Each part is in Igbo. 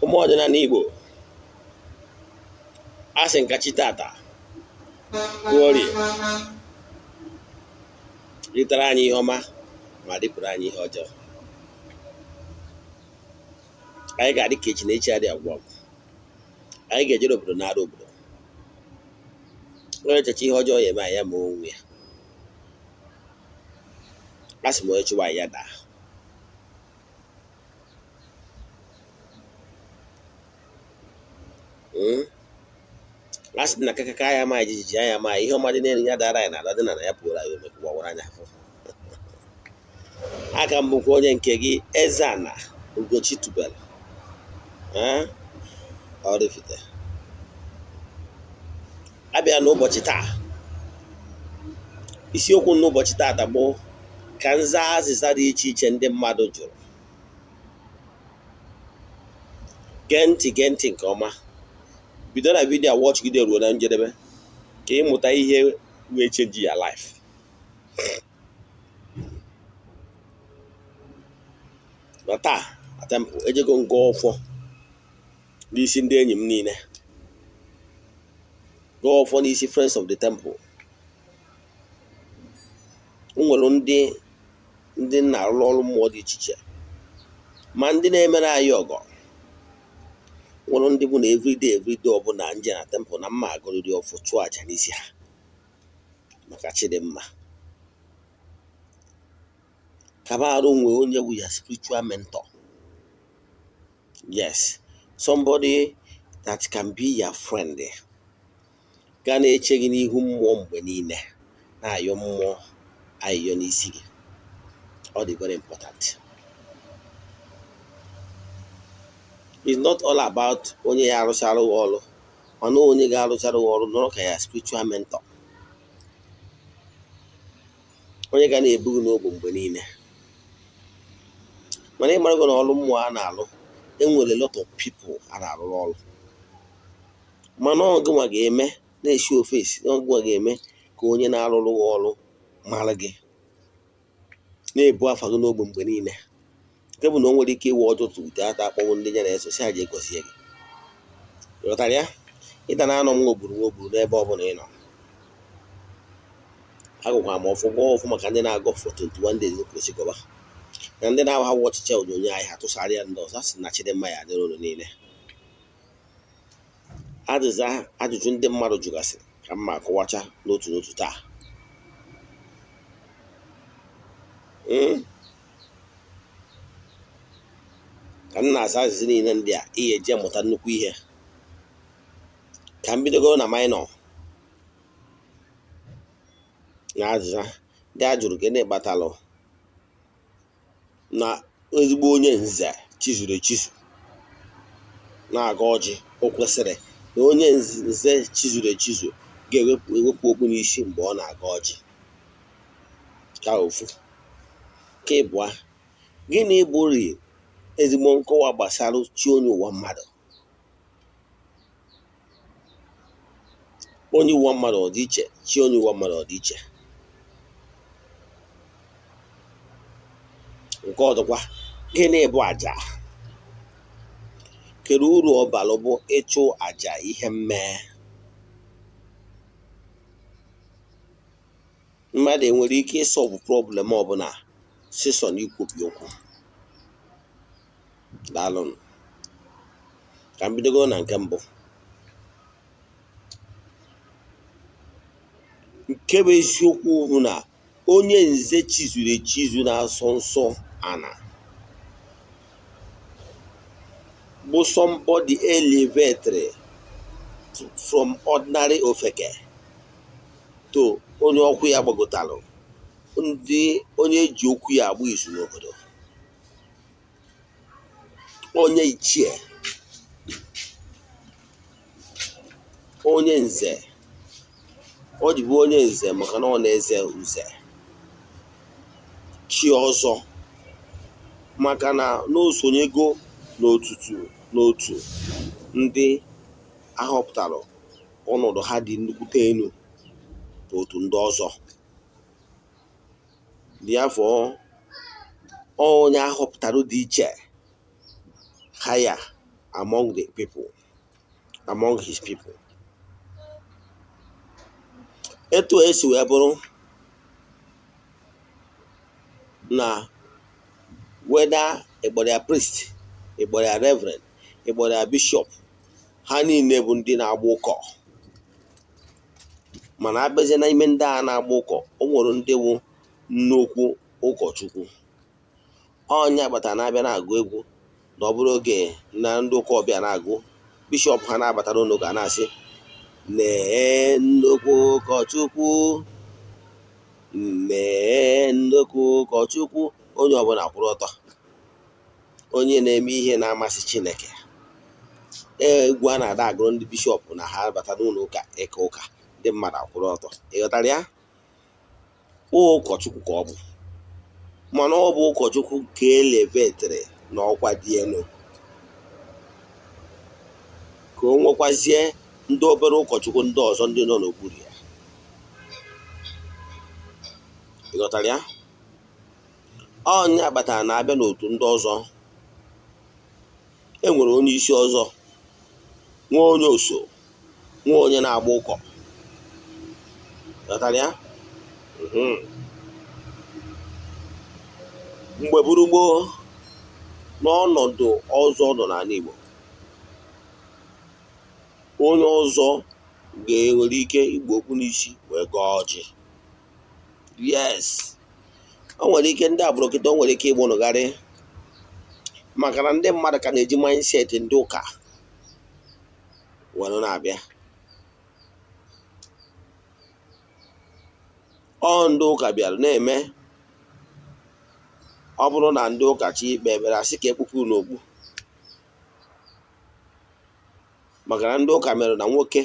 ụmụ ọdịnala Igbo asị nkachi tata Orie ritara anyị ihe ọma ma dịpụrụ anyị ihe ọjọọ. Anyị ga-adị ka echi na echi adị agwụ agwụ. Anyị ga-ejere obodo na-ara obodo. Onye echecha ihe ọjọọ ya eme anyị ya ma onwe ya. A sị m onye chụwa ya daa. A sị na kaka anya ma jijiji anya ma ihe ọma dị n'elu ya dara anyị n'ala dị na ya pụrụ anyị ome ka ụwa anya afọ. Aka m bụkwa onye nke gị Eze-Ana Ugochi tubelu oraifite. Abịa n'ụbọchị taa, isiokwu n'ụbọchị taata bụ ka nza azịza dị iche iche ndị mmadụ jụrụ. Gee ntị nke ọma, bido na vidiyo watch gide ruo na njedebe ka ịmụta ihe wee change your life. Na taa atempụ ejego ngo ọfọ n'isi ndị enyi m niile, go ọfọ n'isi friends of the temple. O nwere ndị na-arụ ọrụ mmụọ dị iche iche, ma ndị na-emere anyị ọgọ. Nwere ndị bụ na everyday ọbụla nje na temple na mma agụrịrị ọfọ chụọ aja n'isi ha maka Chidimma. Kabarụ nwe onye wu ya spiritual mentor. Yes, somebody that can be your friend. Ga na-eche gị n'ihu mmụọ mgbe niile, na-ayọ mmụọ ayọ n'isi gị. Ọ dị very important. It's not all about onye ya arụchara ọrụ, mana onye ga-arụchara ọrụ nọrọ ka ya spiritual mentor. Onye ga na-ebu gị n'obu mgbe niile. Mana ị mara gị na ọrụ mmụọ a na-alụ, enwere a lot of people a na-arụ ọrụ. Mana ọ gịnwa ga-eme na-eshi ofesi, ọ gịnwa ga-eme ka onye na-arụrụ ọrụ mara gị, na-ebu afa gị n'ogbe mgbe niile. Nke bụ na o nwere ike iwe ọtụtụ ute ata akpọnwụ ndị ya na-eso si aja egosie gị. Ịghọtara ya? Ịda na-anọ m nwogburu n'ebe ọ bụla ị nọ. Agụkwa m ọfụ gbaa ọfụ maka ndị na-agọ for 21 days kwesị gọba, na ndị na-agha ọchịchị onyonyo anyị ha tụsara ya ndị ọzọ. Sị na Chidimma ya adịrị unu niile. Ajụjụ ndị mmadụ jụgasịrị ka mma akọwacha n'otu taa. Ka m na-aza azịza niile ndị a ihe eji amụta nnukwu ihe. Ka m bidogoro na minọ na azịza ndị a jụrụ gị na-egbatalụ na ezigbo onye nze chizuru echizu na-aga ọjị. O kwesịrị na onye nze chizuru echizu ga-ewepụ okpu n'isi mgbe ọ na-aga ọjị. Ka ofu. Ka ịbụa, gịnị bụrụ ezigbo nkọwa gbasara chi onye ụwa mmadụ? Onye ụwa mmadụ ọ dị iche, chi onye ụwa mmadụ ọ dị iche. Nke ọzọkwa, gịnị bụ aja? Kedu uru ọ bara bụ ịchụ aja ihe mmee? Mmadụ enwere ike ịsọlvụ problem ọbụla sịsọ na ikwubi okwu? Daalụnụ. Ka m bidogoro na nke mbụ. Nke bụ eziokwu bụ na onye nze chizuru echizu na-asọ nsọ ana bụ somebody elevated from ordinary ofeke to onye ọkụ ya gbagotalụ, onye ji okwu ya agba izu n'obodo, onye ichie, onye nze. O ji bụ onye nze maka na ọ na-eze uze. Chi ọzọ maka na n'osonyego n'otu ndị ahọpụtara ọnọdụ ha dị nnukwute elu n'otu ndị ọzọ. Dị afọ onye ahọpụtara dị iche higher among the people, among his people. Etu esi wee bụrụ na whether ịkpọrọ ya priest, ịkpọrọ ya reverend, ịkpọrọ ya bishop, ha niile bụ ndị na-agba ụkọ. Mana abịazie n'ime ndị a na-agba ụkọ, o nwere ndị bụ nnukwu ụkọchukwu. Onye agbata na-abịa na-agụ egwu, na ọ bụrụ oge na ndị ụka ọbịa na-agụ, bishọp ha na-abata n'ụlọ ga na-asị, nee nnukwu ụkọchukwu, nee nnukwu ụkọchukwu. Onye ọbụla kwụrụ ọtọ, onye na-eme ihe na-amasị Chineke. Egwu a na-ada agụrụ ndị bishọp na ha bata n'ụlọ ụka ịka ụka, ndị mmadụ akwụrụ ọtọ. Ịghọtara ya? Ụkọchukwu ka ọ bụ, mana ọ bụ ụkọchukwu ka elevetere n'ọkwa dị elu, ka o nwekwazie ndị obere ụkọchukwu ndị ọzọ ndị nọ n'okpuru ya. Ịghọtara ya? Onye agbata na-abịa n'otu ndị ọzọ, enwere onye isi ọzọ, nwa onye oso, nwa onye na-agba ụkọ. Ịghọtara ya? Mgbe gburugburu n'ọnọdụ ọzọ nọ n'ala Igbo, onye ọzọ ga-enwere ike igbu okpu n'isi wee gọọ ọjị. Yes, o nwere ike ndị agbụrụ kịta, o nwere ike ịgbọnụgharị, maka na ndị mmadụ ka na-eji mindset ndị ụka were na-abịa. Ọ ndị ụka bịara na-eme, ọ bụrụ na ndị ụka chi ikpe ekpere asị ka ekpupu n'okpu, maka na ndị ụka mere na nwoke,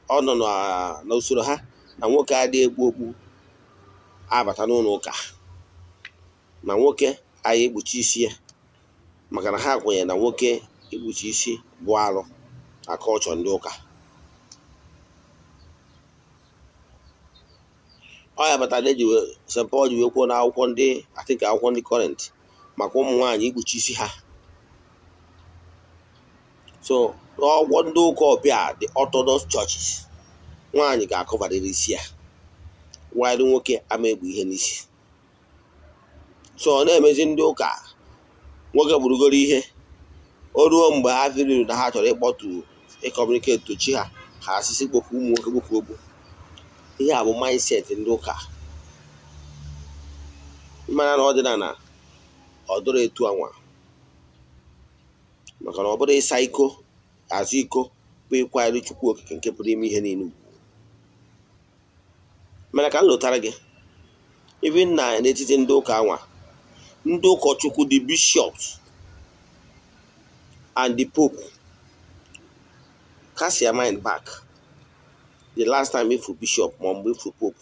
ọ nọ n'usoro ha na nwoke adịghị ekpu okpu abata n'ụlọ ụka, na nwoke anyị ekpuchi isi ya, maka na ha kwenyere na nwoke ikpuchi isi bụ arụ aka ọchọ ndị ụka. Ọ ya batara eji St. Paul ji wee kwuo na akwụkwọ ndị akwụkwọ ndị Kọrint maka ụmụ nwaanyị ikpuchi isi ha. So n'ọgwọ ndị ụka ọbịa, the Orthodox churches, nwaanyị ga-akọvarịrị isi ya, while nwoke ama egbu ihe n'isi. So ọ na-emezi ndị ụka, nwoke gburugoro ihe, o ruo mgbe ha firiru na ha chọrọ ịkpọtu ịkọmuniketi tochi ha, ha asịsị kpokwu ụmụ nwoke gbokwu ogbu. Ihe a bụ mindset ndị ụka. Mmanya na ọdịnala ọ dụrụ etu anwa, maka na ọ bụrụ ịsa iko, azụ iko bụ ịkwanyere Chukwu okike nke pụrụ ime ihe niile. Mana ka m lụtara gị, even na n'etiti ndị ụka anwa, ndị ụkọchukwu, the bishops and the pope, cast your mind back the last time ifu bishop ma mgbe ifu pope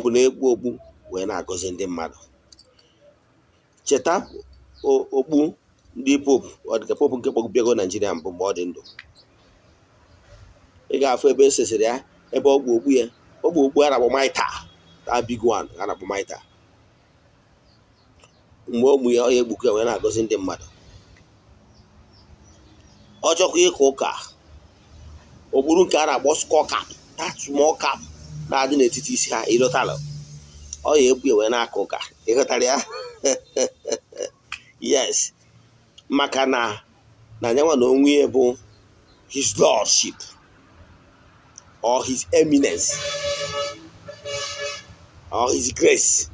na-ekpu okpu wee na-agọzi ndị mmadụ. Cheta okpu ndị pope, ọ dịka pope nke kpọgbubiego Naijiria mbụ mgbe ọ dị ndụ. Ị ga-afụ ebe esesịrị ya, ebe ọ gbu okpu ya, ọ gbu okpu a na-akpọ maịta, that big one a na-akpọ maịta. Mgbe ọ gbu ya, ọ ya egbukọ ya wee na-agọzi ndị mmadụ. Ọ chọkwa ịka ụka, okpuru nke a na-akpọ skull cap, that small cap na-adị n'etiti isi ha, ịlọtala, ọ ya ebu ya wee na-aka ụka. Ịghọtara ya? Yes, maka na nyanwa na onwe ya bụ his lordship or his eminence or his grace.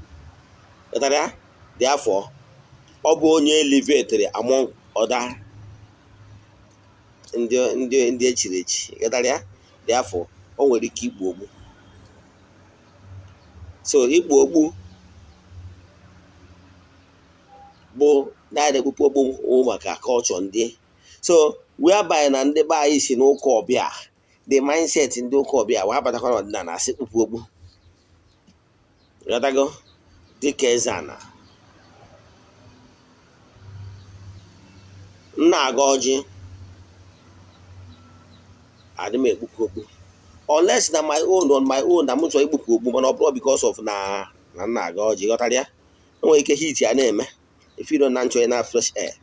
Ịghọtara ya? Therefore, ọ bụ onye elevated among other ndị echiri echi. Ịghọtara ya? Therefore, o nwere ike igbu ogbu. So igbu ogbu bụ naanị ekpukpu ogbu maka culture ndị. So whereby na ndị be anyị si n'ụka ọbịa, the mindset ndị ụka ọbịa wee abatakwa n'ọdịnala asị kpukpu ogbu. Ịghọtago? Dịka Eze-Ana, nna aga ọjị, adị m ekpukpu ogbu, unless na my own na m chọrọ ikpukpu ogbu, mana ọ bụrụ because of na nna aga ọjị. Ghọtara ya? O nwere ike hit ya na-eme, if you don't enjoy enough fresh air.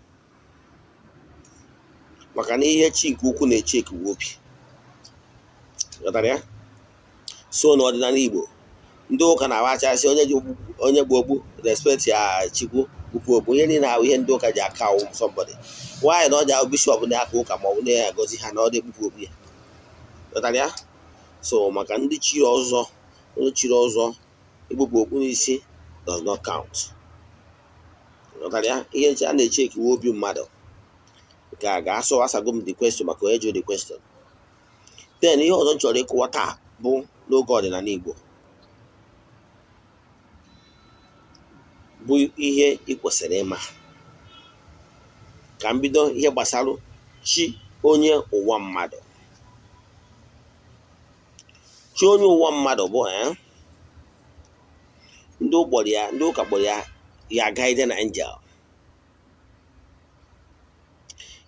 Maka na ihe chi nke ukwu na-eche ekewa obi. Ghọtara ya? So n'ọdịnala Igbo, ndị ụka na-agbachasị onye bụ ogbu respect ya chikwu ukwu okwu. Ihe niile ahụ ihe ndị ụka ji aka somebody. Nwaanyị na ọ ji ahụ bishọp na-aka ụka ma ọ bụ na-agọzi ha na ọ dị-ekpupu okwu ya. Ghọtara ya? So maka ndị chiri ọzọ ikpupu okpu n'isi does not count. Ghọtara ya? Ihe a na-eche ekewa obi mmadụ ga-asọ asago m the question maka onye jụrụ the question. Then ihe ọzọ m chọrọ ịkụwa taa bụ n'oge ọdịnala Igbo bụ ihe ị kwesịrị ịma. Ka m bido ihe gbasara chi onye ụwa mmadụ. Chi onye ụwa mmadụ bụ ndị ụka kpọrọ ya guardian angel.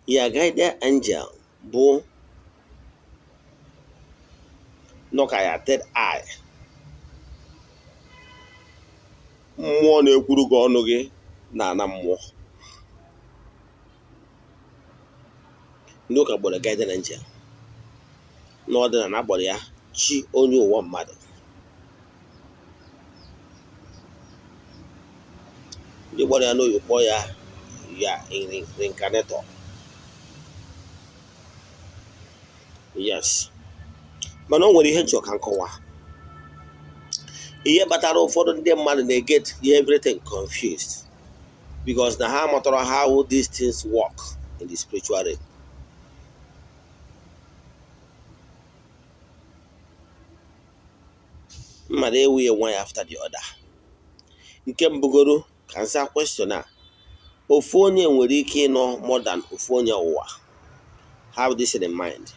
Ya guardian angel bụ nọka ya third eye, mmụọ na-ekwuru gị ọnụ gị na ana mmụọ. Ndị ụka kpọrọ guardian angel, n'ọdịnala kpọrọ ya chi onye ụwa mmadụ. Ndị kpọrọ ya n'oyibo kpọọ ya reincarnator. Yes. Mana o nwere ihe nchọ ka nkọwa. Ihe kpatara ụfọdụ ndị mmadụ na-get everything confused because na ha matara how these things work in the spiritual realm. Mmadụ ewughị one after the other. Nke mbugoro ka nsa question a, ofu onye nwere ike ịnọ more than ofu onye ụwa. Have this in mind.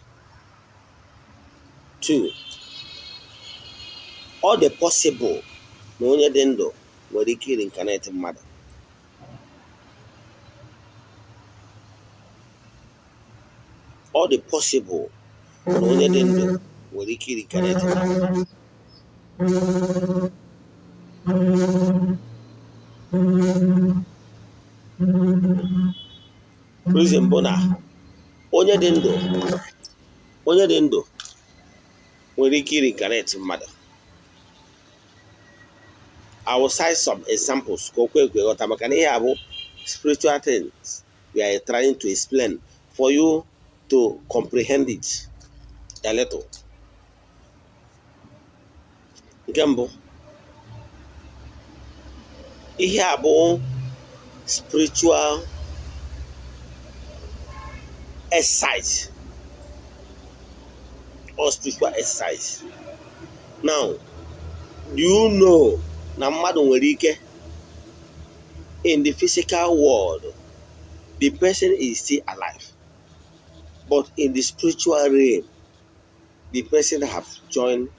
2, all the possible na onye dị ndụ nwere ike reincarnate mmadụ. All the possible na onye dị ndụ nwere ike reincarnate mmadụ. Reason bụ na onye dị ndụ nwere ike reincarnate mmadụ. I will cite some examples ka o kwe ghọta maka na ihe a bụ spiritual things we are trying to explain for you to comprehend it a little. Nke mbụ, ihe a bụ spiritual exercise or spiritual exercise. Now, do you know na mmadụ nwere ike in the physical world the person is still alive, but in the spiritual realm the person have joined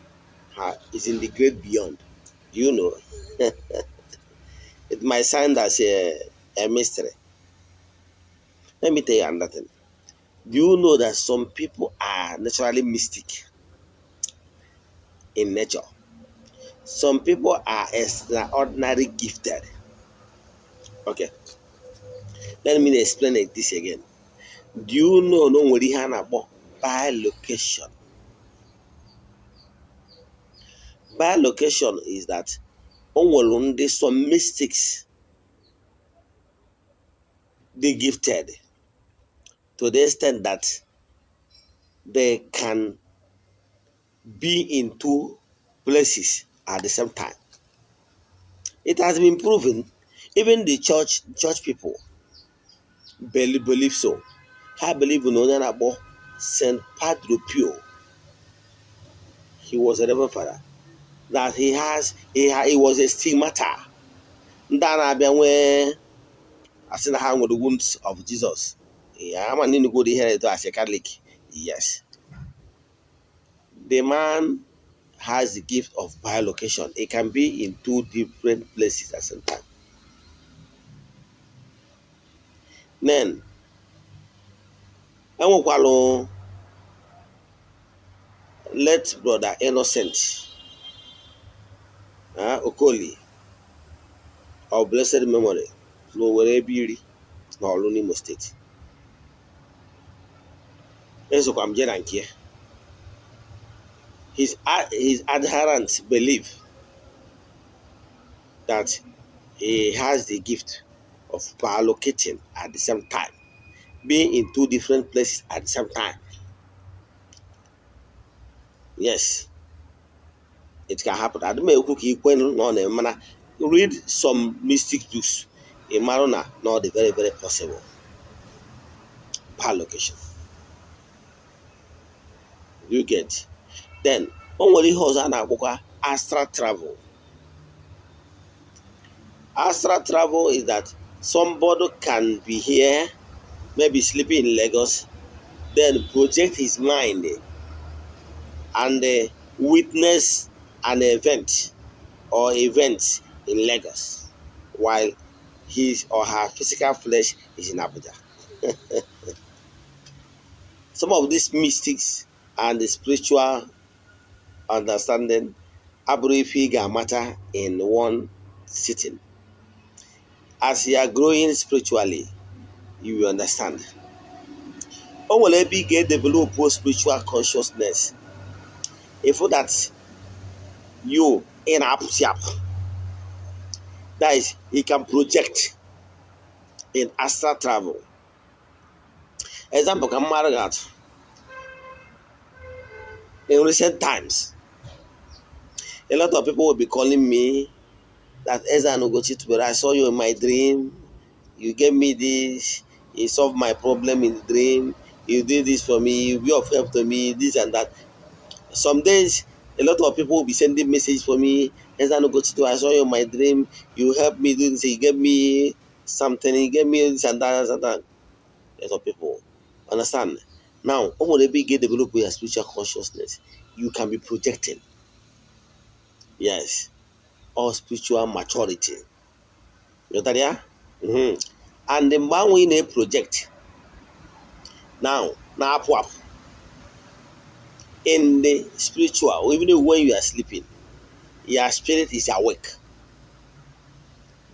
her, is in the great beyond. Do you know? It might sound as a mystery. Let me tell you another thing. Do you know that some people are naturally mystic in nature? Some people are extraordinarily gifted. Okay. Let me explain this again. Do you know no nwere ihe a na-akpọ bilocation? Bilocation is that o nwere ndị some mystics they gifted to the extent that they can be in two places at the same time. It has been proven. Even the church people believe so. I believe in onye na-akpọ St. Padre Pio. He was a Reverend Father. That he was a stigmata. Ndị a na-abịa nwee asị na ha nwere wounds of Jesus. I'm an go here as a Catholic. Yes. The man has the gift of bilocation. It can be in two different places at the same time. Then, enwekwalụ late brother Innocent Okoli of blessed memory. n'Owerri ebe iri n'Ọlụ n'Imo steeti. Esokwa m je na nke ya. His adherents believe that he has the gift of bilocating at the same time, being in two different places at the same time. Yes, it can happen. I don't know. Read some mystic books. In Marona, not the very, very possible. Bilocation. You get. Then, only Hosanna astral travel. Astral travel is that somebody can be here, maybe sleeping in Lagos, then project his mind and witness an event or events in Lagos while his or her physical flesh is in Abuja. Some of these mystics and the spiritual understanding aburifiga matter in one sitting. As you are growing spiritually, you will understand. Only be get develop spiritual consciousness. If that you in up, that is, he can project in astral travel. Example, can marry that in recent times. A lot of people will be calling me that Eze-Ana Ugochi, I saw you in my dream. You gave me this. You solved my problem in the dream. You did this for me. You be of help to me. This and that. Some days, a lot of people will be sending messages for me. Eze-Ana Ugochi, I saw you in my dream. You helped me do this. You gave me something. You gave me this and that. And that. A lot of people understand. Now, when they get develop your spiritual consciousness, you can be projecting. Yes, or spiritual maturity. You know that? And the man in a project. Now up in the spiritual, even when you are sleeping, your spirit is awake.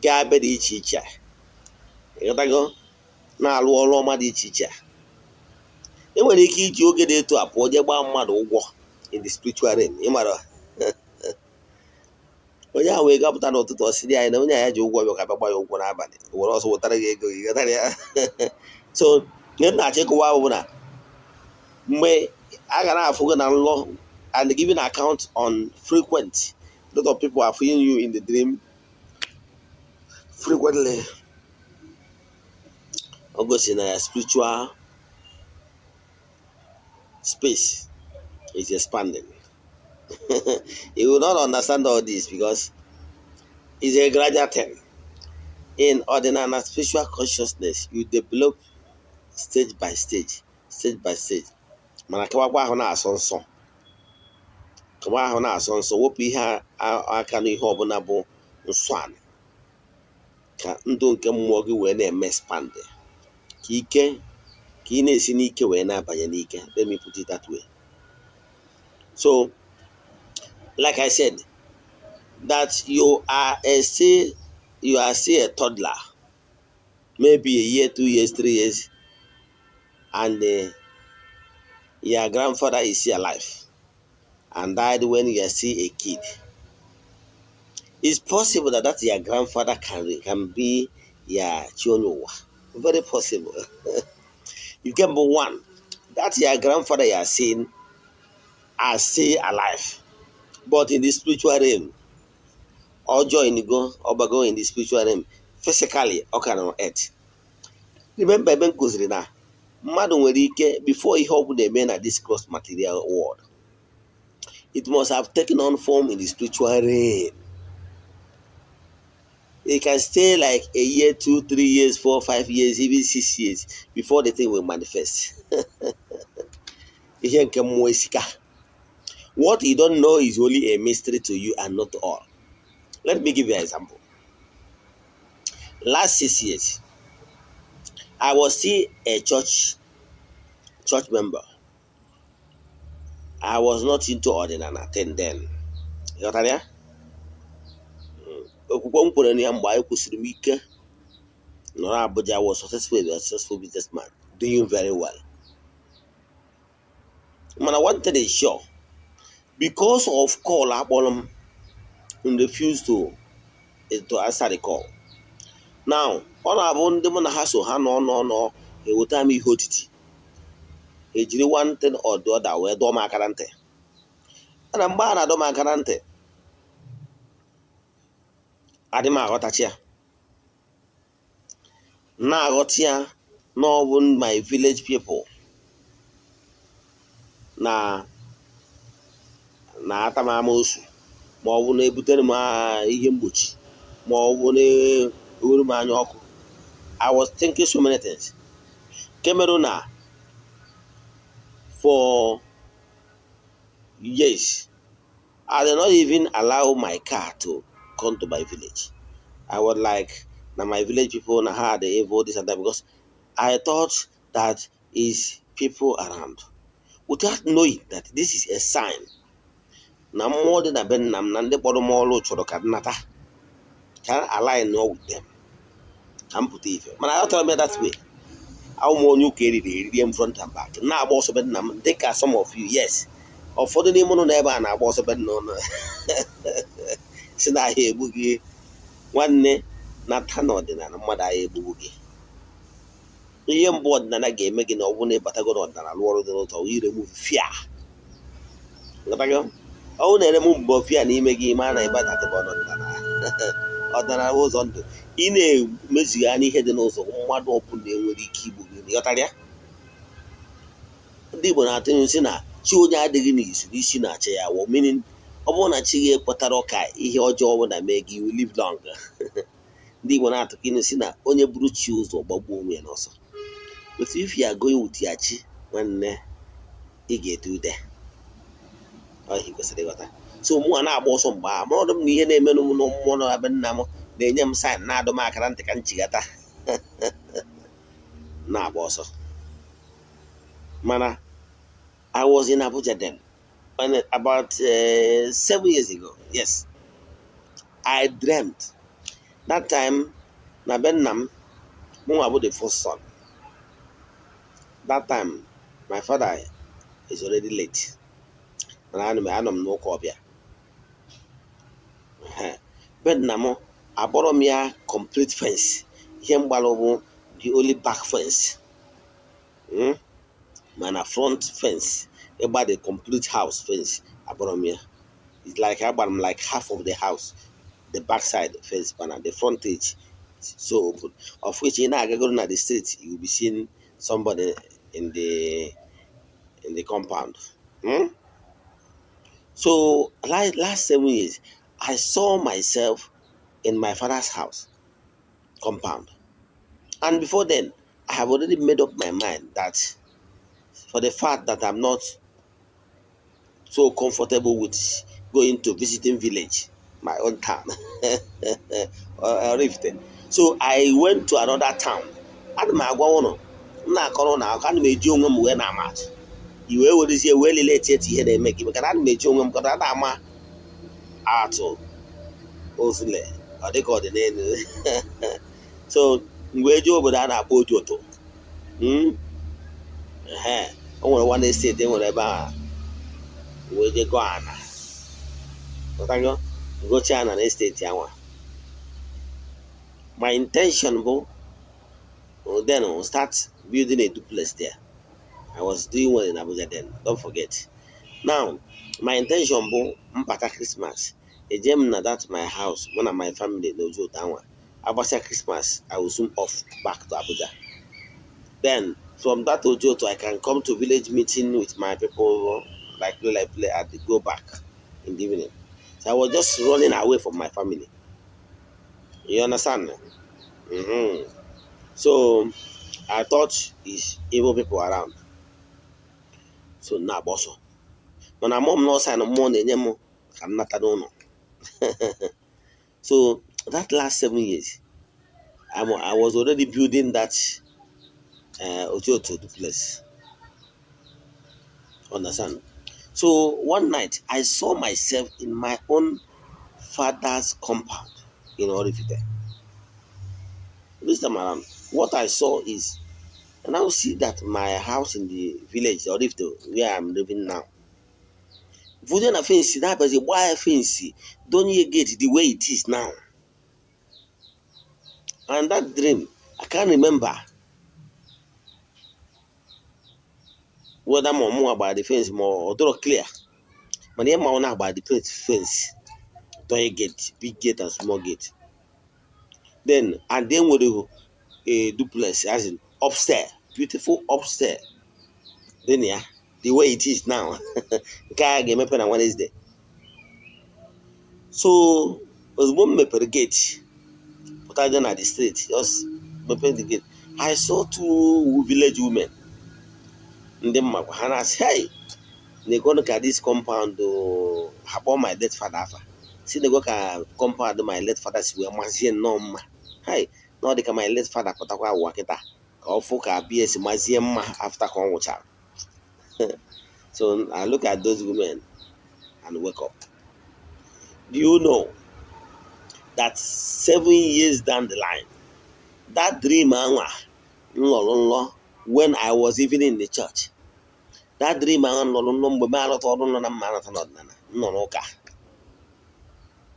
Gabe dị iche iche. Ịghọtago? Na-alụ ọrụ ọma dị iche iche. Enwere ike iji oge dị etu a pụọ je gbaa mmadụ ụgwọ in the spiritual realm. Ịmara onye ahụ wee gapụta n'ụtụtụ ọsịrị anyị na onye a ya ji ụgwọ bịa ka bịa gba ya ụgwọ n'abalị were ọsọ wetara gị ego gị. Ịghọtara ya? So ihe m na-achọ ịkọwa bụ na mgbe a ga na-afụ gị na nlọ and giving account on frequent, a lot of people are feeling you in the dream frequently. August in a spiritual space is expanding. You will not understand all this because it's a gradual thing. In ordinary spiritual consciousness, you develop stage by stage, stage by stage. Mana kawakwa ahụ na-asọ nsọ. Kawa ahụ na-asọ nsọ, wepụ ihe aka n'ihe ọbụla bụ nsọ anị. Ka ndụ nke mmụọ gị wee na-eme expand. Ka ike, ka ị na-esi n'ike wee na-abanye n'ike. Let me put it that way. So, like I said, that you are still a toddler, maybe a year, 2 years, 3 years, and your grandfather is still alive and died when you are still a kid. It's possible that your grandfather can be your chionowa. Very possible. You can be one. That your grandfather you are seeing are still alive. But in the spiritual realm, or join go or go in the spiritual realm, physically or can on earth. Remember, Ben Kuzrina, Madam Werike, before he hoped the men at this gross material world, it must have taken on form in the spiritual realm. It can stay like a year, 2, 3 years, 4, 5 years, even 6 years before the thing will manifest. What you don't know is only a mystery to you and not to all. Let me give you an example. Last 6 years, I was still a church member. I was not into ordinary thing then. You got that? Okwukwe m kwere na ya mgbe anyị kwụsịrị m ike Nora Abuja was successful, a successful businessman, doing very well. Man, I wanted is sure because of call Abolum refused to answer the call. Now, ọ na-abụ ndị mụ na ha so ha nọ eweta m ihe otiti ejiri one thing or the other wee dọọ m aka na ntị. Mana mgbe a na-adọ m aka na ntị adị m aghọtachi ya na-aghọta ya na ọ bụ my village people na-ata m amoosu ma ọ bụ na-ebutere m ihe mgbochi ma ọ bụ na-ewere m anya ọkụ. I was thinking so many things. Cameroon for years I did not even allow my car to come to my village. I was like, now my village people now had the evil this and that because I thought that is people around without knowing that this is a sign. Now more than a ben nam nande podomolo chorokadnata can align no with them. Can put it. Man, I told me that way. How more you carry the front and back. Now boss of them take some of you, yes. Or for the name of never and I was a ben no. Sina here boogie. One ne not tanodin and mother a boogie. Ihe mbụ ọdịnala ga-eme gị na ọ bụrụ na ịbatago n'ọdịnala lụọ ọrụ dị n'ụtọ ị remove fear. Ọ na-eremu mbọ fear n'ime gị ma na ịbatatịba ọdịnala ụzọ ndụ ị na-emezugha n'ihe dị n'ụzọ mmadụ ọbụla enwere ike igbu gị ịghọtara ya. Ndị Igbo na-atụ si na chi onye adịghị n'izu n'isi na-achị ya wụ meaning ọ bụrụ na chi gị ekpetara ka ihe ọjọọ ọbụla mee gị you live long. Ndị Igbo na-atụ si na onye buru chi ụzọ gbagbuo onwe ya n'ọsọ. But if you are going with your chi, when you get to there, oh, he was a so more na boss on bar, more than me and a man no more no abenamo, the name sign na do macarante can chigata. Na boss. Mana, I was in Abuja then, and about 7 years ago. Yes, I dreamt that time. Na Bennam, more about the first son. That time, my father is already late. And I'm no copia. But Namo, I bought me a complete fence. Him balobo, the only back fence. Man, a front fence. About the complete house fence. I bought me. It's like I'm like half of the house. The backside fence, but the frontage so open. Of which in Agagon at the street, you'll be seeing somebody in the compound. So last 7 years, I saw myself in my father's house compound. And before then, I have already made up my mind that for the fact that I'm not so comfortable with going to visiting village, my own town, oraifite. So I went to another town. And my guano, na corona, can't make you when I'm at. You will see a well related here they make it, but I made you because I'm at all. Osule, or they call the name. So, where you over that about you to? I want to say they whatever. Where they go on? What I go China and estate. My intention, then I'll start building a duplex there. I was doing well in Abuja then. Don't forget. Now, my intention, Mpata Christmas. A gem na that my house, one of my family, no Joe Town. After Christmas, I will soon off back to Abuja. Then, from that Ojo to I can come to village meeting with my people, like play at the go back in the evening. So I was just running away from my family. You understand? So I thought it's evil people around. So now, boss. When I'm mom no sign of money, I'm not know. So that last 7 years, I was already building that Ojo to the place. Understand? So one night I saw myself in my own father's compound in Oraifite. this time around, what I saw is, and I now see that my house in the village, or if the where I'm living now, wooden a fence, that was a wire fence, don't you get the way it is now? And that dream, I can't remember whether more about the fence more or clear. But yeah, more about the fence. Don't you get big gate and small gate? And then with a duplex, as in upstairs, beautiful upstairs. Then yeah, the way it is now. Guy game up on Wednesday. So was one me per gate, but I done at the street, just open the gate. I saw two village women. And then my Hannah said, hey, they go look at this compound about my late father. See they go at compound my late father's were mazien no ma. Hey, no they my late father kotakwa waketa. Ka BS mazien ma after con watch. So I look at those women and wake up. Do you know that 7 years down the line, that dream when I was even in the church, that dream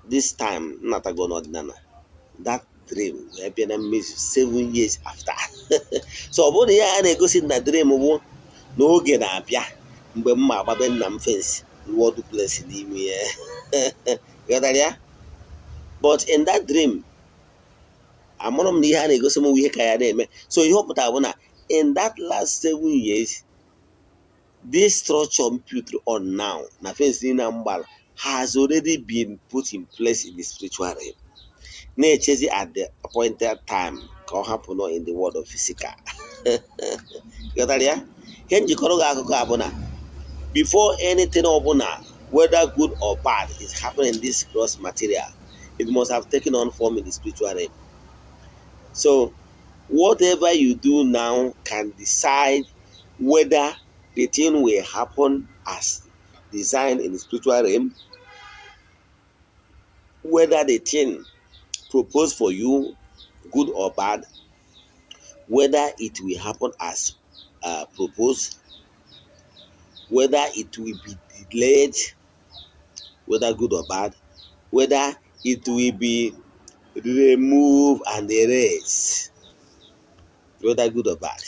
this time not a go not that dream been a miss 7 years after. So about the year and I go see that dream no get up ya mgbe mma agbabe nna m fence word place n'ime ya. But in that dream, amụrụ m na ihe a na-egosi m ihe ka ya na-eme. So ihe ọ pụtara bụ na in that last 7 years, this structure put on now na fence na mgbala has already been put in place in the spiritual realm. Na-echezi at the appointed time ka ọ hapụ nọ in the world of physical. Ghọtara ya? Ihe njikọrọ gị akụkọ a bụ na before anything ọbụla, whether good or bad, is happening in this gross material, it must have taken on form in the spiritual realm. So whatever you do now can decide whether the thing will happen as designed in the spiritual realm, whether the thing proposed for you, good or bad, whether it will happen as proposed, whether it will be delayed, whether good or bad, whether it will be removed and erased, whether good or bad.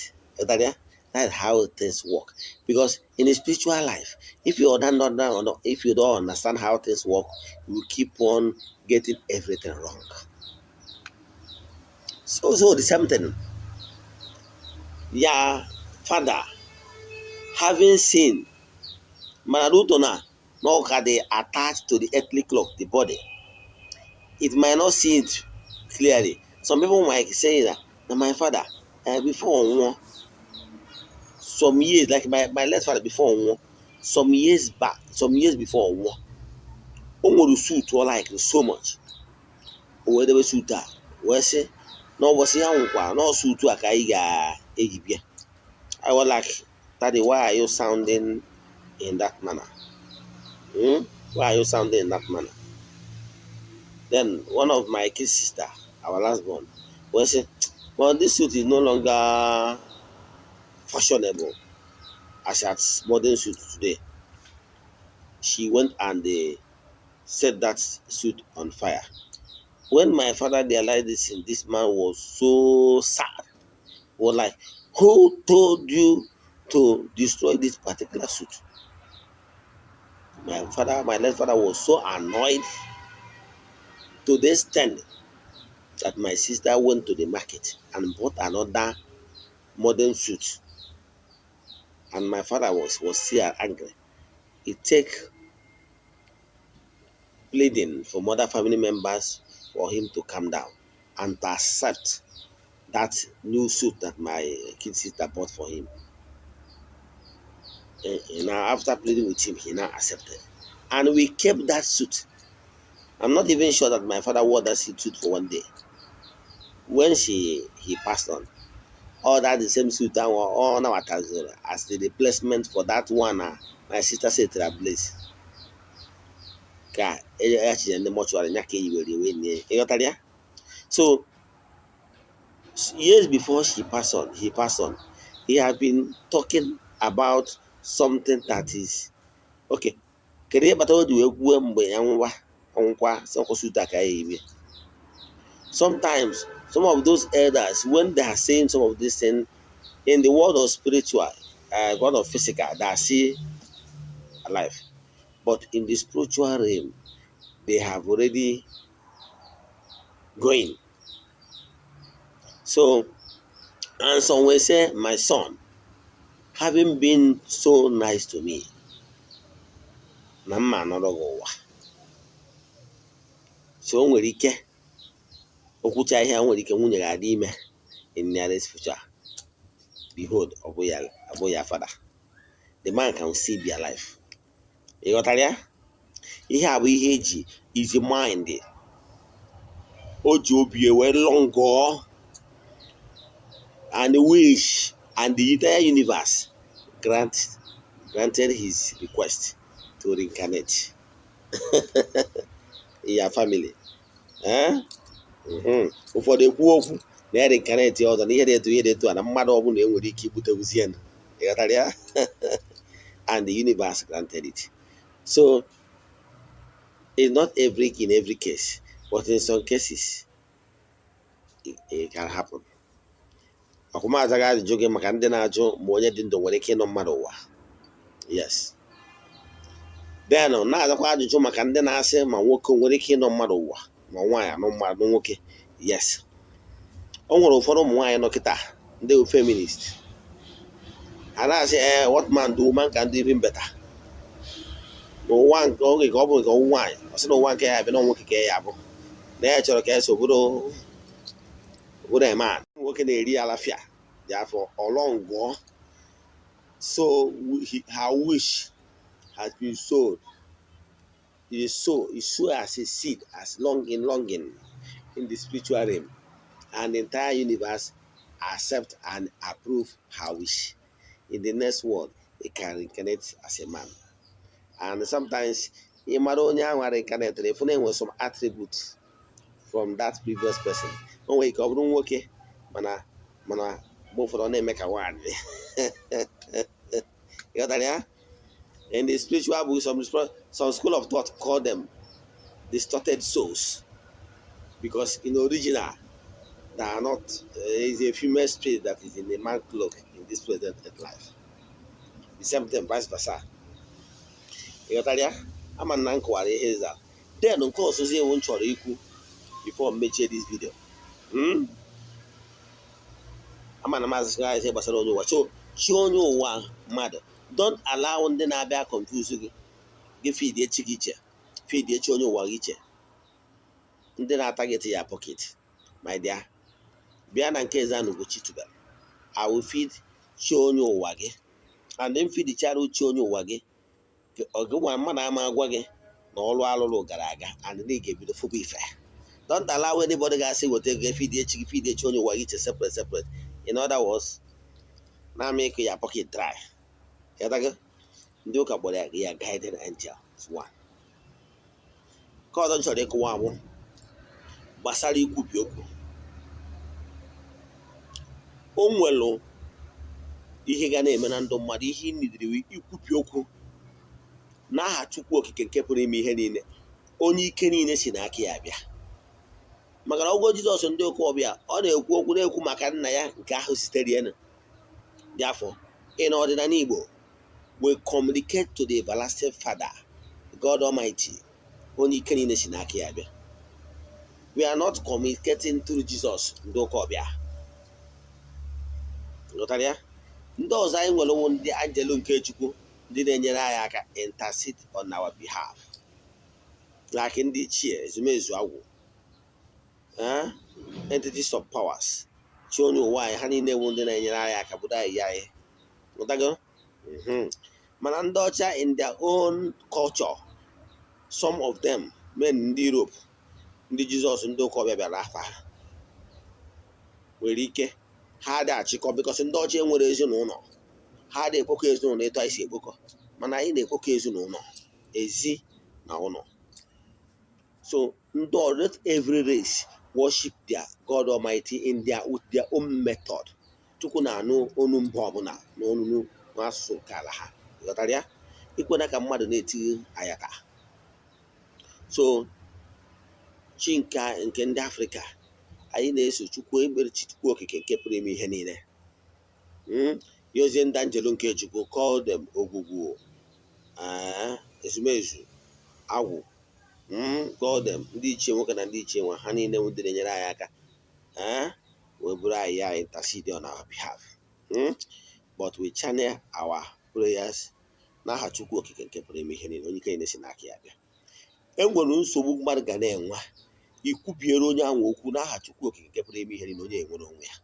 That's how things work. Because in a spiritual life, if you don't understand how things work, you keep on getting everything wrong. So the same thing. Yeah, father, having seen Manarutona, no can they attach to the earthly clock, the body. It might not see it clearly. Some people might say that my father, before some years, like my late father before some years back, some years before the suit or like so much. Or the suit where say no was no suit to a kaiga egibia. I was like, Daddy, why are you sounding in that manner? Why are you sounding in that manner? Then one of my kid sister, our last born, was say, well, this suit is no longer fashionable as at modern suit today. She went and set that suit on fire. When my father realized this man was so sad. Was like, who told you to destroy this particular suit? My late father was so annoyed to the extent that my sister went to the market and bought another modern suit. And my father was still angry. It take pleading from other family members for him to calm down and to accept that new suit that my kid sister bought for him. And now after pleading with him, he now accepted. And we kept that suit. I'm not even sure that my father wore that suit for one day. When he passed on, all that the same suit and all now as the replacement for that one, my sister said trailblaze. So Years before he passed on, he had been talking about something that is okay. Kedu ihe kpatara o ji wee kwuo mgbe ya ọnwụkwa sọkwụsụta ka ya eme? Sometimes some of those elders, when they are saying some of these things in the world of spiritual, world of physical, they are still alive, but in the spiritual realm, they have already going. So, and some will say, my son, having been so nice to me, na mma anọrọ gị ụwa. So o nwere ike okwucha ihe, nwere ike nwunye ga-adị ime in nearest future. Behold, ọ bụ ya father. The man can still be alive. Ị ghọtara ya? Ihe a bụ ihe eji izi mind. O ji obi wee lọngọọ and wish, and the entire universe granted his request to reincarnate in your family. Ụfọdụ ekwu okwu na ya reincarnate ọzọ na ihe dị etu a na mmadụ ọbụla enwere ike ibutewuzi ya. Ị ghọtara ya? And the universe granted it. So it's not in every case, but in some cases it can happen. Ọkụmaza ga-ajụjụ gị maka ndị na-ajụ ma onye dị ndụ nwere ike ịnọ mmadụ ụwa. Yes. Then na-azakwa ajụjụ maka ndị na-asị ma nwoke nwere ike ịnọ mmadụ ụwa ma nwaanyị anọ mmadụ nwoke. Yes. O nwere ụfọdụ ụmụ nwaanyị nọ kịta ndị feminist. A na-asị what man do, woman can do even better. N'ụwa nke oge ka ọ bụ nke ọnwụ nwaanyị, ọ sị na ụwa nke ya abịa na nwoke ka ya abụ na ya chọrọ ka ya so obodo eme a nwoke na-eri alafia dị afọ ọlọngụọ. So her wish has been sowed. It is so as a seed, as longing in the spiritual realm, and the entire universe accept and approve her wish. In the next world, it can reincarnate as a man. And sometimes onye ahụ reincarnate if na some attributes from that previous person. O nwere ike ọ bụrụ nwoke mana mgbe ụfọdụ ọ na-eme ka nwaanyị. Ghọtara ya? In the spiritual book, some school of thought call them distorted souls, because in original they are not. Is a female spirit that is in a man cloak in this present life. The same thing, vice versa. You got that? I'm an uncle. Then of course, you won't try to before making this video. I'm an amazing guy. Say, Barcelona, so show you one mother. Don't allow them to be confused. Give feed the chicken, feed the chonyo wagiche. Ndị na-target your pocket, my dear. Bịa na nke Eze-Ana Ugochi tubelu. I will feed chi onye ụwa gị, and then feed chara uchi onye ụwa gị. Ọgụnwa mmadụ ama agwa gị na ọlụ alụlụ gara aga, and then ga-ebido fụba ife. Don't allow anybody ga say wete gị feed chi onye ụwa gị separate. In other words, na make your pocket dry. Yatago? Ndị ụka kpọrọ ya guiding angel. One. Ka ọzọ chọrọ ịkụwa amụ gbasara ikwubi okwu. O nwere ihe ga na-eme na ndụ mmadụ, ihe ị nidiri ikwubi okwu n'aha Chukwu okike nke pụrụ ime ihe niile, onye ike niile si n'aka ya bịa. Maka na ọgwụ Jizọs ndị ụka ọbịa, ọ na-ekwu okwu na-ekwu maka nna ya nke ahụ sitere enu. Therefore, in ọdịnala Igbo, we communicate to the everlasting Father, God Almighty, onye ike niile si n'aka ya bịa. We are not communicating through Jesus ndị ụka ọbịa. Ghọtara ya? Ndị ọzọ anyị nwere ụmụ ndị angelo nke Chukwu ndị na-enyere anyị aka intercede on our behalf, like ndị ichie ezumezu agwụ, entities of powers, chi onye ụwa anyị, ha niile ewu ndị na-enyere anyị aka bụdo anyị ya anyị. Ghọtago? Mana ndị ọcha in their own culture, some of them men ndị Europe, ndị Jizọs ndị ụka ọbịa bịara afa ha, nwere ike ha dị achịkọ, because ndị ọcha enwere ezinụlọ, ha dị ekpokọ ezinụlọ etu anyị si ekpokọ, mana anyị na-ekpokọ ezinụlọ ezi na ụlọ. So not every race worship their God Almighty in with their own method. Chukwu na-anụ onu mba ọbụla na onunu n'asụsụ nke ala ha. Ịghọtara ya? Ikwena ka mmadụ na-eti ayaka. So chi nke ndị Afrịka, anyị na-eso Chukwu ekpere Chukwu okike nke pụrụ ime ihe niile. Yozie ndị anjelu nke Chukwu, call them ogwugwu, ezumezu, agwụ, call them ndị ichie nwoke na ndị ichie nwa, ha niile ndị na-enyere anyị aka wee bụrụ anyị ya intercede on our behalf. But we channel our prayers n'aha Chukwu okike nke pụrụ ime ihe niile, onye ike na-esi n'aka ya bịa. Enwere nsogbu mmadụ ga na-enwe ikwubiere onye ahụ okwu n'aha Chukwu okike nke pụrụ ime ihe niile, onye enwere onwe ya.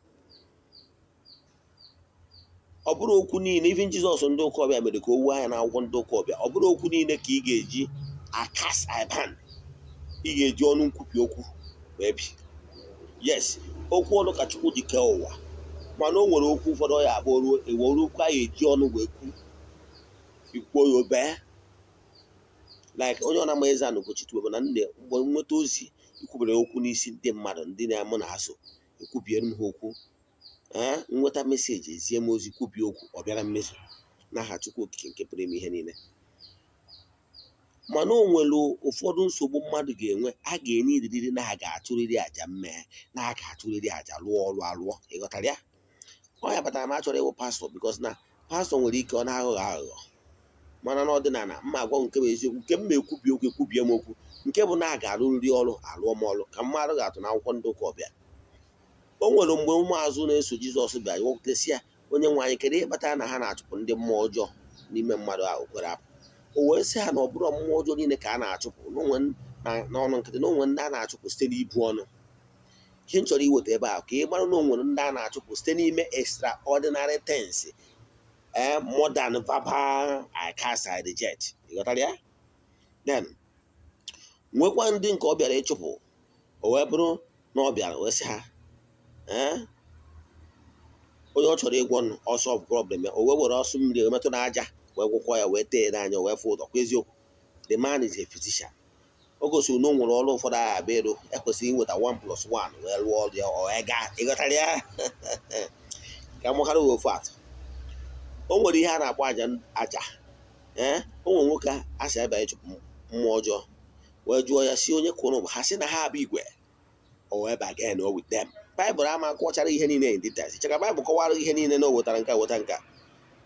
Ọ bụrụ okwu niile, even Jizọs ndị ụka ọbịa mere ka o wuo anya n'akwụkwọ ndị ụka ọbịa, ọ bụrụ okwu niile ka ị ga-eji akas iban, ị ga-eji ọnụ nkwupi okwu wee bi. Yes, okwu ọnụ ka Chukwu ji kee ụwa, mana o nwere okwu ụfọdụ ya abụọ ruo ewere okwu a ga-eji ọnụ wee kwu ikwuo ya obee. Like onye ọ na-ama Eze-Ana Ugochi bụ na nne mgbe nweta ozi ikwubere okwu n'isi ndị mmadụ ndị na-amụ na ha so, ekwubiere m ha okwu, nweta meseji ezie m ozi kwubi okwu, ọ bịara mmezu n'aha Chukwu okike nke pụrụ ime ihe niile. Mana o nwere ụfọdụ nsogbu mmadụ ga-enwe, a ga-enye iriri na ha ga-achụrịrị àjà mmehie, na ha ga-achụrịrị àjà lụọ ọrụ alụọ. Ịghọtara ya? Ọ ya batara m achọrọ ịwụ pastọ, bikos na pastọ nwere ike ọ na-aghọghọ aghụghọ, mana n'ọdịnala mma agwa nke bụ eziokwu, nke m na-ekwubi okwu ekwubie m okwu, nke bụ na a ga-arụrịrị ọrụ alụọ m ọrụ, ka mmadụ ga-atụ n'akwụkwọ ndị ụka ọbịa. O nwere mgbe ụmụazụ na-eso Jizọs bịara wepụtasị ya, onye nwe anyị kedu ihe kpatara na ha na-achụpụ ndị mmụọ ọjọọ n'ime mmadụ ahụ kwere apụ? O wee sị ha na ọ bụrụ mmụọ ọjọọ niile ka a na-achụpụ n'ọnụ nkịtị, na onwe ndị a na-achụpụ site n'ibu ọnụ. Ihe m chọrọ iweta ebe ahụ ka ị mara na o nwere ndị a na-achụpụ site n'ime extraordinary things, more than verbal I cast I reject. Ịghọtara ya? Then nwekwa ndị nke ọ bịara ịchụpụ, o wee bụrụ na ọ bịara wee sị ha onye ọ chọrọ ịgwọ ọsọ problem ya, o wee were ọsọ mmiri wee metụ n'aja wee gwụkwọ ya, wee tee n'anya, wee fụ ụdọ. Kwa eziokwu, the man is a physician. O gosiri na o nwere ọrụ ụfọdụ agha abịa elu, ekwesịrị inweta 1+1 wee lụọ ọrụ ya, ọ gaa. Ịghọtara ya? Ka mụghara ofu atụ, o nwere ihe a na-akpọ aja. O nwere nwoke a sị abịa ịchụpụ mmụọ ọjọọ, wee jụọ ya si onye kwụrụ ha sị na ha abụ igwe, o wee bagin with them. Baịbụl ama kọwachara ihe niile in details. Cheka Baịbụl kọwara ihe niile na o wetara nka weta nka,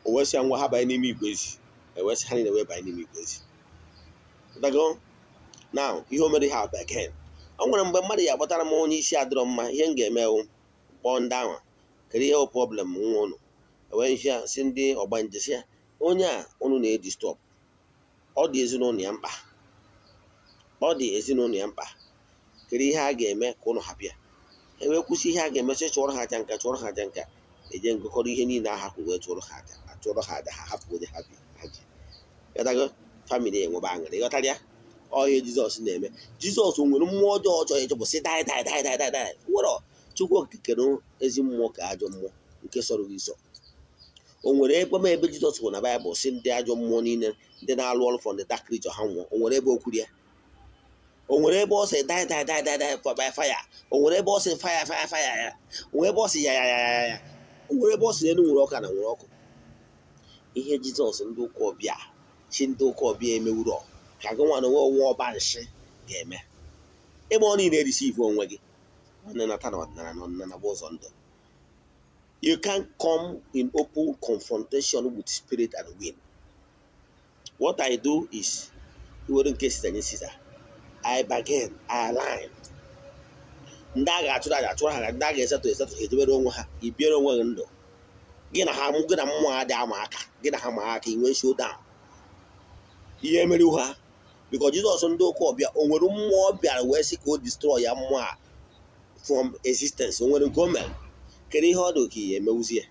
o wee sị ngwa ha banye n'ime igwe ezi, ewee sị ha niile wee banye n'ime igwe ezi. Now ihe o mere ha bagin. O nwere mgbe mmadụ ya agbatara m onye isi adịrọ mma, ihe m ga-eme kpọọ ndị ahụ, kedu ihe problem nwa ụnụ, ewee nhịa si ndị ọgbanje si ya, onye a ụnụ na-edistọb, ọ dị ezinụlọ ya mkpa, ọ dị ezinụlọ ya mkpa, kedu ihe a ga-eme ka ụnụ hapịa? Ewee kwụsị ihe a ga-emesị, chụọrọ ha aja nka, chụọrọ ha aja nka, eje ngụkọrọ ihe niile ahapụ wee chụọrọ ha aja, achụọrọ ha aja, ha hapụ onye ha ji. Ịghọtago? Famili enwebe aṅụrị. Ịghọtara ya? Ọ ihe Jizọs na-eme. Jizọs nwere mmụọ ọjọọ ọjọọ ịchụpụ sị dai dai dai dai dai dai. Nwere Chukwu okikere ezi mmụọ ka ajọ mmụọ nke sọrọ gị nsọ. O nwere ebe Jizọs kwuru na Baịbụl si ndị ajọ mmụọ niile ndị na-alụ ọrụ from the dark region ha nwụọ? O nwere ebe o kwuru ya? O nwere ebe ọ sị die die die die die by fire? O nwere ebe ọ sị fire fire fire ya? O nwere ebe ọ sị ya ya ya ya? O nwere ebe ọ sị elu nwere ọka na nwere ọkụ? Ihe Jizọs ndị ụka ọbịa chi ndị ụka ọbịa emewuro ka gị nwa na onwe onwe ọba nshi ga-eme. Ebe ọ niile receive onwe gị nata na ọdịnala na ọdịnala bụ ụzọ ndụ. You can't come in open confrontation with spirit and wind. What I do is, iwere nke site nye sita, I bargain, I align. Ndị a ga-achụrụ aja achụrụ ha, ndị a ga-esetụ esetụ ejebere onwe ha, ibiere onwe gị ndụ. Gị na ha gị na mmụọ adị ama aka, gị na ha ma aka, inwe showdown. Ihe mere ha, because Jizọs ndị ụka ọbịa, o nwere mmụọ bịara wee sị ka o destroy ya mmụọ a from existence. O nwere nke o mere. Kedu ihe ọ dị ka ihe emewuzi ya?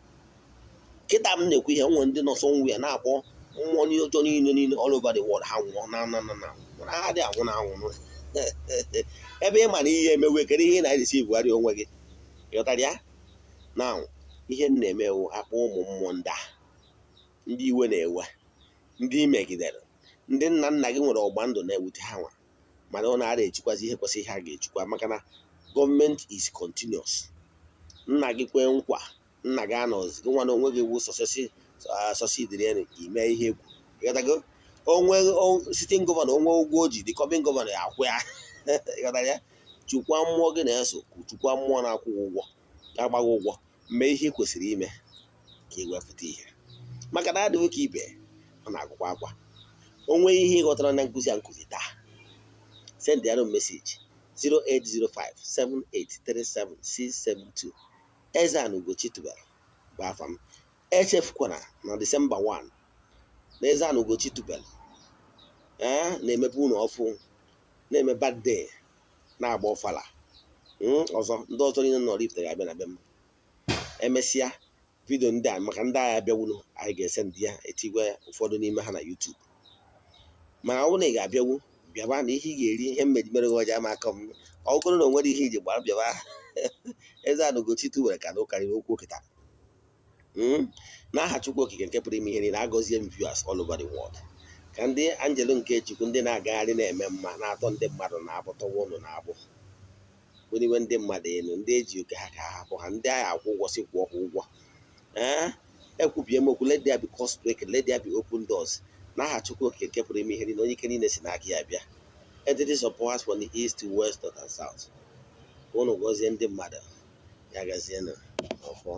Kịta m na-ekwu ihe, nwere ndị nọ somewhere na-akpọ mmụọ ọjọọ niile all over the world, ha nwụọ na ha dị anwụ na anwụ. Ebe ị ma na ihe emewe, kedu ihe ị na-eresivugharị onwe gị? Ịghọtara ya? Na ihe m na-eme ewu akpọ ụmụ mmụọ ndị iwe na-ewe, ndị imegidere, ndị nna nna gị nwere ọgba ndụ na-ewute ha nwa, mana ọ na-ara echikwazi ihe kwesịrị ihe a ga-echikwa, maka na Government is continuous. Nna gị kwee nkwa, nna gị anọzi, gị nwa na onwe gị wu succeed ime ihe egwu. Ịghọtago? Onwe sitting gọvanọ onwe ụgwọ o ji, the coming gọvanọ ya akwụ ya. Ịghọtara ya? Chukwa mmụọ gị na-eso, chukwa mmụọ na-akwụ ụgwọ, agbaghị ụgwọ, mee ihe ị kwesịrị ime ka ị wepụta ihe. Maka na adịghị ka ibe ọ na-agụkwa akwa. Onwe ihe ị ghọtara na nkụzi taa, send ya message 08057837672. Eze-Ana Ugochi tubelu bụ afa m. Echefukwana na Disemba 1 na Eze-Ana Ugochi tubelu na-emepe ụlọ ọfụ, na-eme birthday, na-agba ọfala. Ọzọ ndị ọzọ niile nọ Oraifite ga-abịa na be m. Emesịa vidio ndị a, maka ndị agha abịawunu, anyị ga-ese ndị ya, etigwe ụfọdụ n'ime ha na YouTube. Mana ọ bụrụ na ị ga-abịawu, bịaba na ihe ị ga-eri, ihe mmejimere gị ọja ama aka m. Ọ bụrụ na o nwere ihe iji gbara, bịaba. Eze-Ana Ugochi tubelu ka na ụkarịrị okwu okịta. N'aha Chukwu Okike nke pụrụ ime ihe niile, agọzie m viewers all over the world. Ka ndị angel nke Chukwu, ndị na-agagharị na-eme mma, na-atọ ndị mmadụ na-abụtọwa ụnụ na-abụ weniwe ndị mmadụ elu, ndị eji oke ha ka ha hapụ ha, ndị agha akwụ ụgwọ si kwụọ ha ụgwọ. Ekwubie m okwu, let there be cost breaking, let there be open doors. N'aha Chukwu Okike nke pụrụ ime ihe niile, onye ike niile si n'aka ya bịa. Entities of powers from the east to west, north and south. Ka ụnụ gọzie ndị mmadụ, ya gazienụ ọfọ.